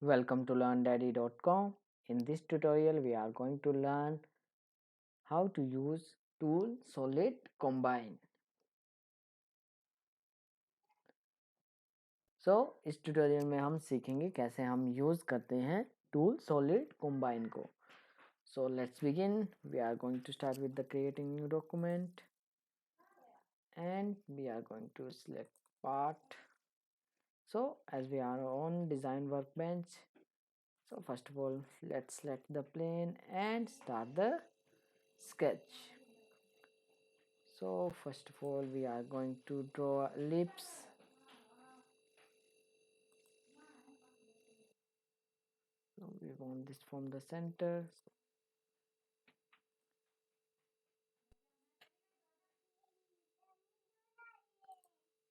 Welcome to learndaddy.com. In this tutorial we are going to learn how to use tool Solid Combine. इस tutorial में हम सीखेंगे कैसे हम यूज करते हैं टूल Solid Combine को. So let's begin. We are going to start with the creating new document and we are going to select part. So as we are on design workbench, so first of all let's select the plane and start the sketch. So first of all we are going to draw ellipse. So we want this from the center.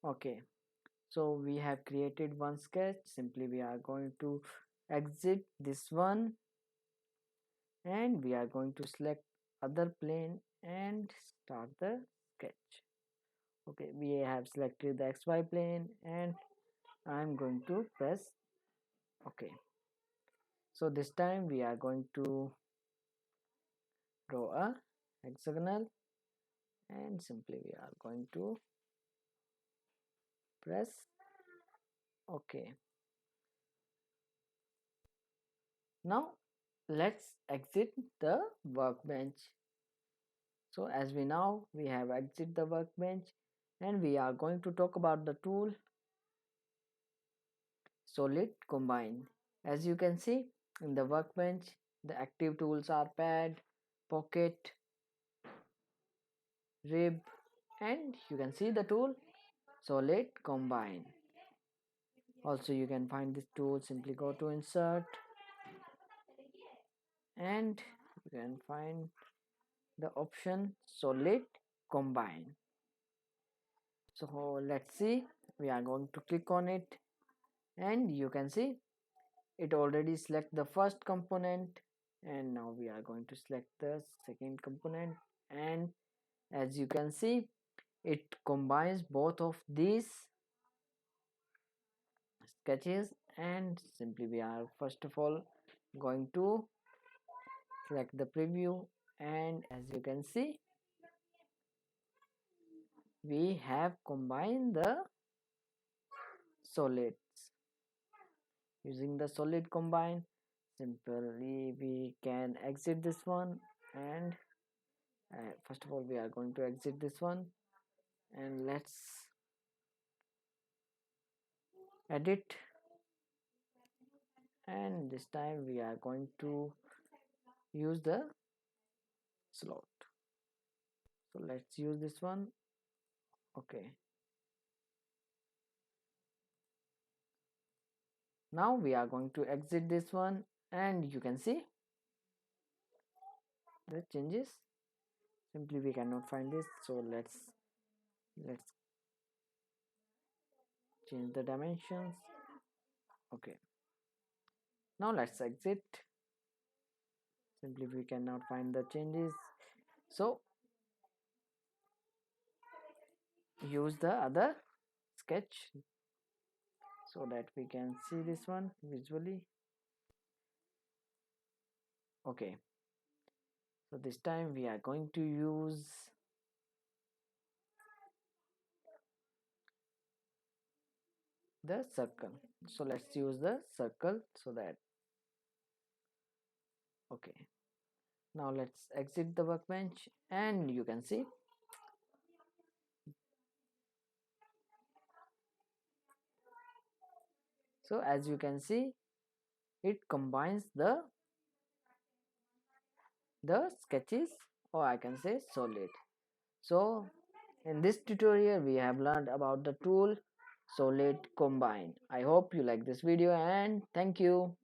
Okay, so we have created one sketch. Simply we are going to exit this one and we are going to select other plane and start the sketch. Okay, we have selected the XY plane and I'm going to press OK. So this time we are going to draw a hexagonal and simply we are going to press OK. Now let's exit the workbench. So as we have exit the workbench and we are going to talk about the tool Solid Combine. As you can see in the workbench, the active tools are pad, pocket, rib, and you can see the tool Solid Combine. Also you can find this tool, simply go to insert and you can find the option Solid Combine. So let's see, we are going to click on it and you can see it already select the first component and now we are going to select the second component, and as you can see it combines both of these sketches. And simply we are first of all going to select the preview and as you can see we have combined the solids using the Solid Combine. Simply we can exit this one and first of all we are going to exit this one and let's edit, and this time we are going to use the slot. So let's use this one. Okay, now we are going to exit this one and you can see the changes. Simply we cannot find this, so let's change the dimensions. Okay, now let's exit. Simply we cannot find the changes, so use the other sketch so that we can see this one visually. Okay, so this time we are going to use the circle. So let's use the circle so that okay, now let's exit the workbench and you can see so as you can see it combines the sketches, or I can say solid. So in this tutorial we have learned about the tool Solid Combine. I hope you like this video and thank you.